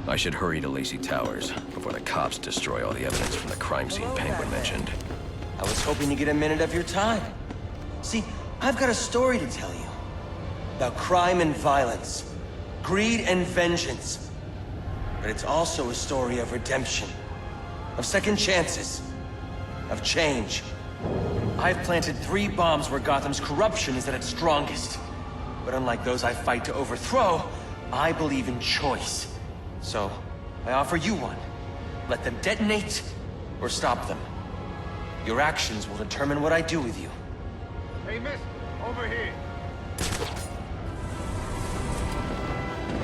I should hurry to Lacey Towers before the cops destroy all the evidence from the crime scene Penguin mentioned. I was hoping to get a minute of your time. See, I've got a story to tell you. About crime and violence. Greed and vengeance. But it's also a story of redemption. Of second chances. Of change. I've planted 3 bombs where Gotham's corruption is at its strongest. But unlike those I fight to overthrow, I believe in choice. So, I offer you one. Let them detonate, or stop them. Your actions will determine what I do with you. Hey, miss, over here.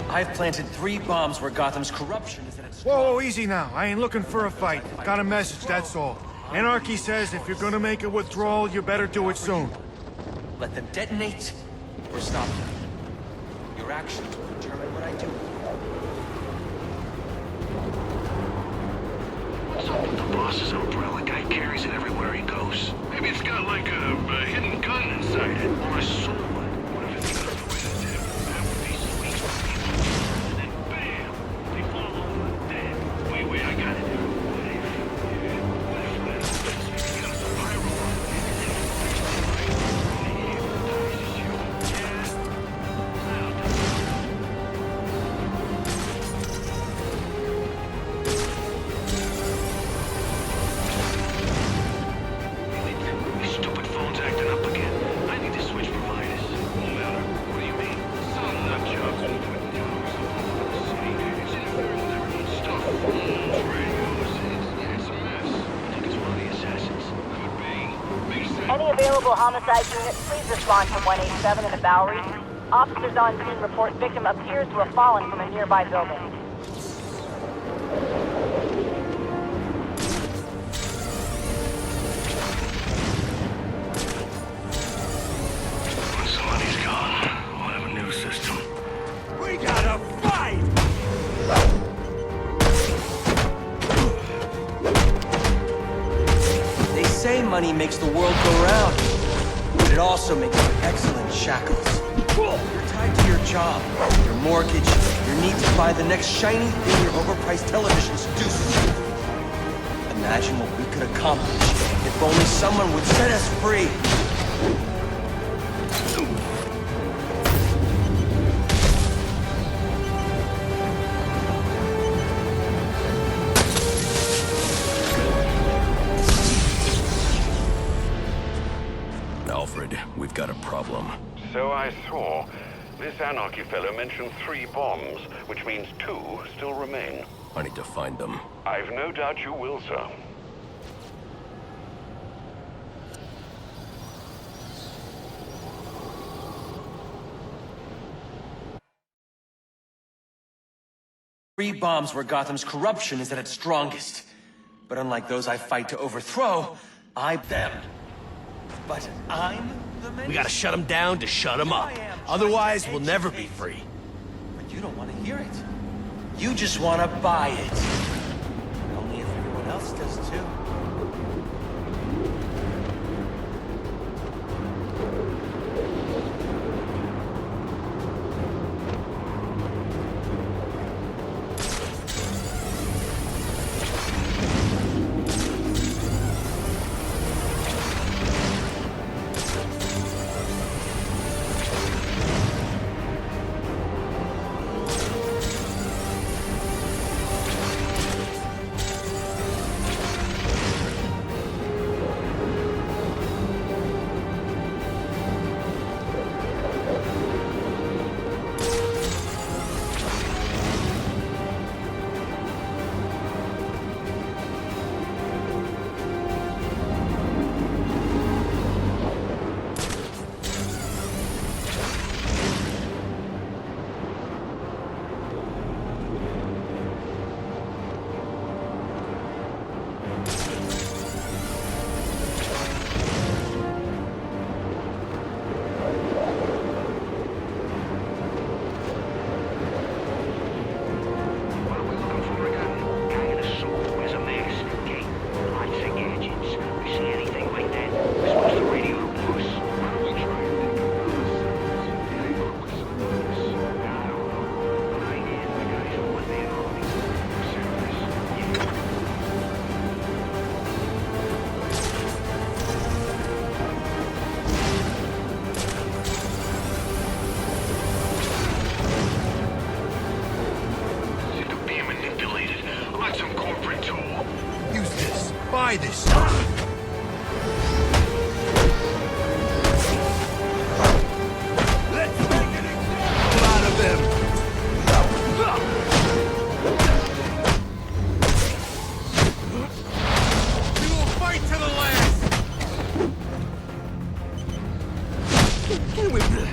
I've planted 3 bombs where Gotham's corruption is at its strongest. Whoa, easy now. I ain't looking for a fight. Got a message, that's all. Anarchy says if you're gonna make a withdrawal, you better do it soon. Let them detonate, or stop them. Your actions will determine what I do with you. What's up with the boss's umbrella? Guy carries it everywhere he goes. Maybe it's got like a hidden gun inside it, or a sword. What if it's got a way to tip? That would be sweet. And then bam! They fall over dead. Wait, I got it. What if it's got a pyro on it? And then it hypnotizes you. Stupid phone's acting up again. I need to switch providers. No matter. What do you mean? Some nut jobs are putting towers all over the city. It's interfering with everyone's stuff. Radios. It's a mess. I think it's one of the assassins. Could be. Makes sense. Any available homicide units, please respond to 187 in the Bowery. Officers on scene report victim appears to have fallen from a nearby building. When somebody's gone, we'll have a new system. We gotta fight! They say money makes the world go round, but it also makes for excellent shackles. You're tied to your job, your mortgage, your need to buy the next shiny thing your overpriced television seduces you. Imagine what we could accomplish if only someone would set us free. Alfred, we've got a problem. So I saw. This Anarchy fellow mentioned 3 bombs, which means 2 still remain. I need to find them. I've no doubt you will, sir. Three bombs where Gotham's corruption is at its strongest. But unlike those I fight to overthrow, them. But I'm the menace. We gotta shut them down to shut them up. Otherwise, we'll never be free. But you don't want to hear it. You just want to buy it. Only if everyone else does too. try this stuff. Let's make an example out of them! We will fight to the last! Get with me!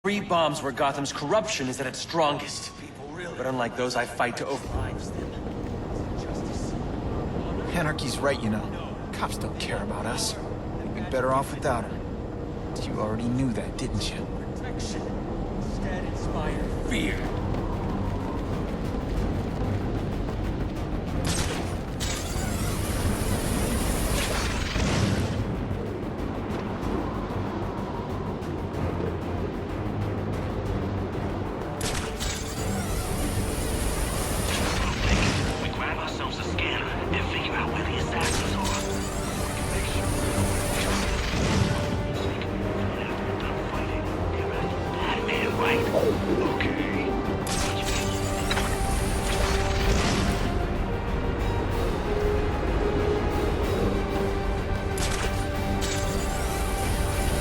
Three bombs where Gotham's corruption is at its strongest. But unlike those I fight to override them. Anarchy's right, you know. Cops don't care about us. We'd be better off without them. You already knew that, didn't you? Protection. Instead, inspire fear. We grab ourselves a scanner and figure out where the assassins are. Done fighting. Batman, right? Okay.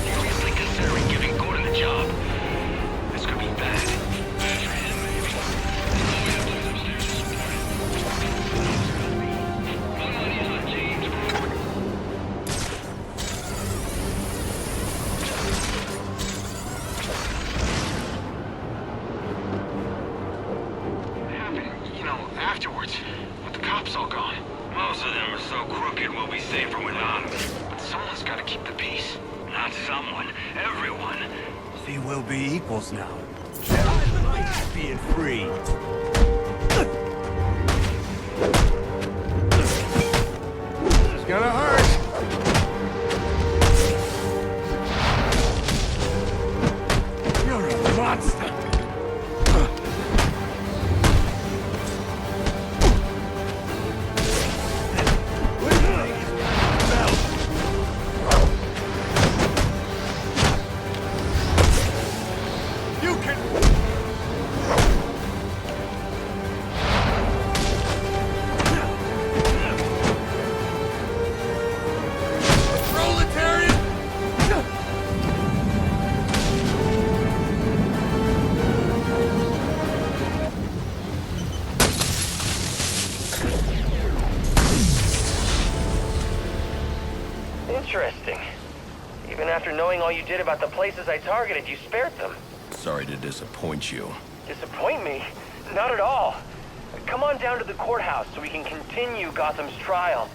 Seriously considering giving Gordon the job. This could be bad. Bad for him, maybe. All we have to do is upstairs to support it. My money's on James. What happened, afterwards? With the cops all gone? Most of them are so crooked we'll be safer without them. But someone's gotta keep the peace. Not someone. Everyone. See, we'll be equals now. Being free. It's gonna hurt. You're a monster! You can... Proletariat! Interesting. Even after knowing all you did about the places I targeted, you spared them. Sorry to disappoint you. Disappoint me? Not at all. Come on down to the courthouse so we can continue Gotham's trial.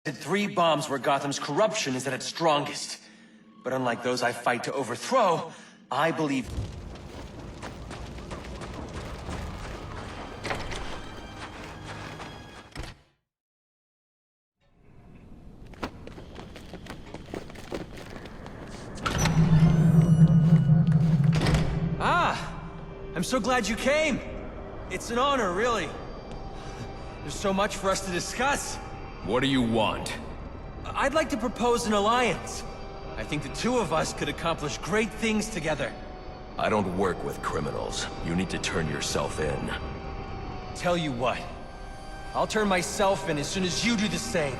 Three bombs where Gotham's corruption is at its strongest. But unlike those I fight to overthrow, I believe... I'm so glad you came. It's an honor, really. There's so much for us to discuss. What do you want? I'd like to propose an alliance. I think the two of us could accomplish great things together. I don't work with criminals. You need to turn yourself in. Tell you what. I'll turn myself in as soon as you do the same.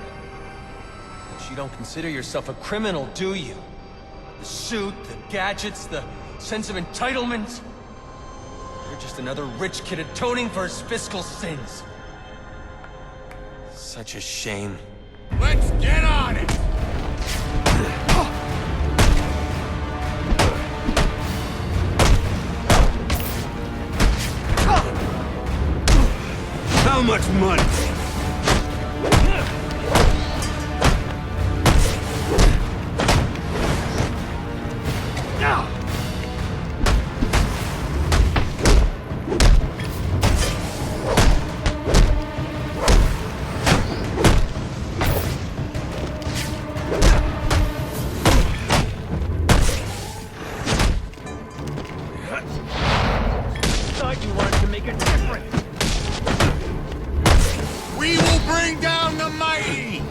But you don't consider yourself a criminal, do you? The suit, the gadgets, the sense of entitlement. You're just another rich kid atoning for his fiscal sins. Such a shame. Let's get on it! How much money? Now! like you wanted to make a difference. We will bring down the mighty!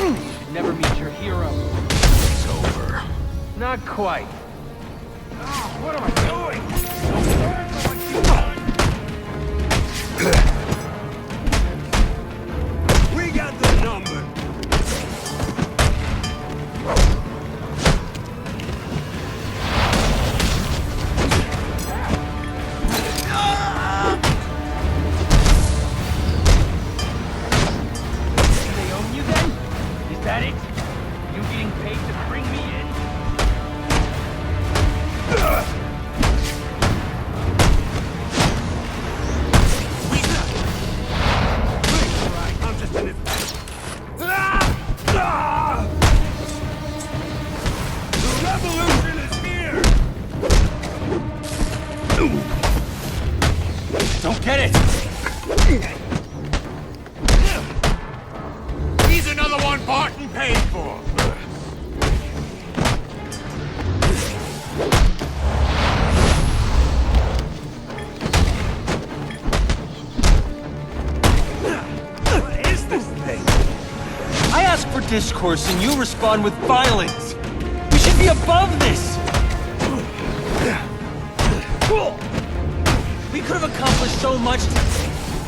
You should never meet your hero. It's over. Not quite. Oh, what am I doing? We got the number! They own you then? Is that it? You getting paid to bring me in? I'm just in it. The revolution is here! Don't get it! He's another one bought and paid for! What is this thing? I ask for discourse and you respond with violence. We should be above this. We could have accomplished so much.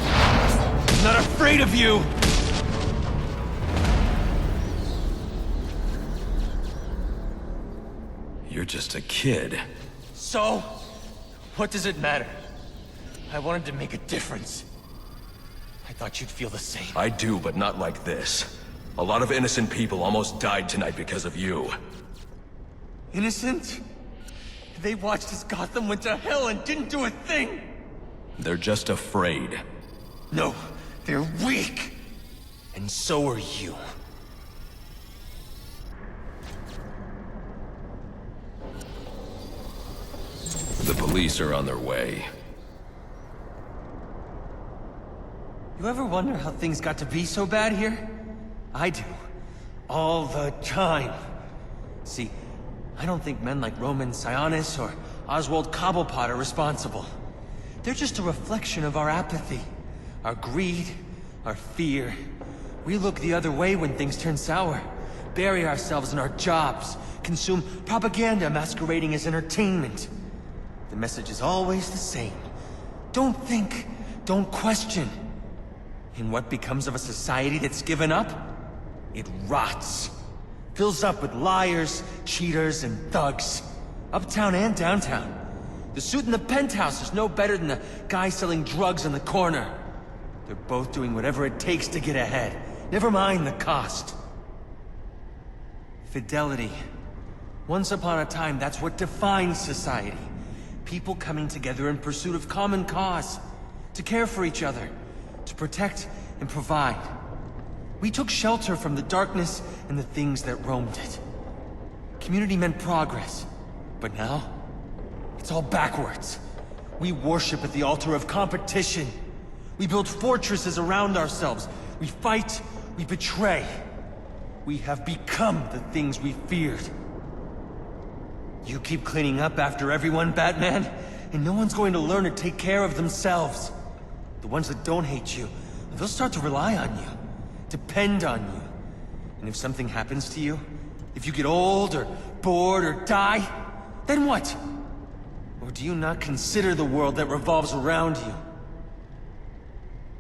I'm not afraid of you. You're just a kid. So, what does it matter? I wanted to make a difference. I thought you'd feel the same. I do, but not like this. A lot of innocent people almost died tonight because of you. Innocent? They watched as Gotham went to hell and didn't do a thing! They're just afraid. No, they're weak! And so are you. The police are on their way. You ever wonder how things got to be so bad here? I do. All the time. See, I don't think men like Roman Sionis or Oswald Cobblepot are responsible. They're just a reflection of our apathy, our greed, our fear. We look the other way when things turn sour, bury ourselves in our jobs, consume propaganda masquerading as entertainment. The message is always the same. Don't think, don't question. And what becomes of a society that's given up? It rots. Fills up with liars, cheaters, and thugs. Uptown and downtown. The suit in the penthouse is no better than the guy selling drugs on the corner. They're both doing whatever it takes to get ahead. Never mind the cost. Fidelity. Once upon a time, that's what defines society. People coming together in pursuit of common cause. To care for each other. To protect and provide. We took shelter from the darkness and the things that roamed it. Community meant progress. But now, it's all backwards. We worship at the altar of competition. We build fortresses around ourselves. We fight, we betray. We have become the things we feared. You keep cleaning up after everyone, Batman, and no one's going to learn to take care of themselves. The ones that don't hate you, they'll start to rely on you, depend on you. And if something happens to you, if you get old or bored or die, then what? Or do you not consider the world that revolves around you?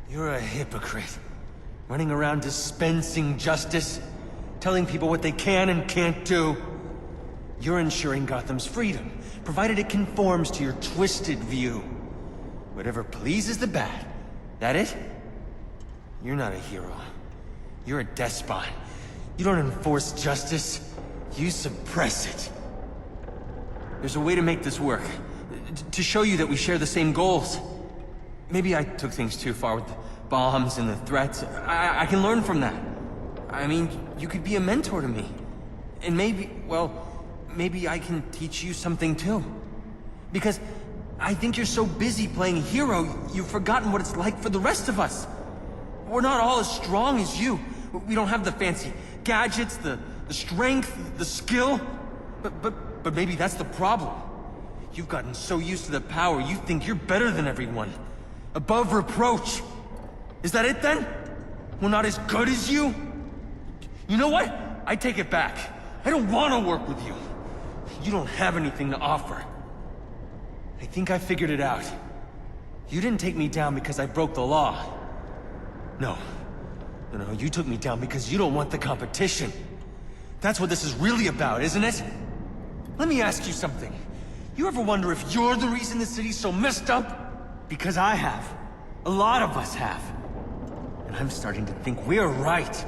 You're a hypocrite, running around dispensing justice, telling people what they can and can't do. You're ensuring Gotham's freedom, provided it conforms to your twisted view. Whatever pleases the bad. That it? You're not a hero. You're a despot. You don't enforce justice. You suppress it. There's a way to make this work. To show you that we share the same goals. Maybe I took things too far with the bombs and the threats. I can learn from that. I mean, you could be a mentor to me. And maybe, well, maybe I can teach you something too. Because I think you're so busy playing hero, you've forgotten what it's like for the rest of us. We're not all as strong as you. We don't have the fancy gadgets, the strength, the skill. But maybe that's the problem. You've gotten so used to the power, you think you're better than everyone. Above reproach. Is that it then? We're not as good as you? You know what? I take it back. I don't want to work with you. You don't have anything to offer. I think I figured it out. You didn't take me down because I broke the law. No, you took me down because you don't want the competition. That's what this is really about, isn't it? Let me ask you something. You ever wonder if you're the reason the city's so messed up? Because I have. A lot of us have. And I'm starting to think we're right.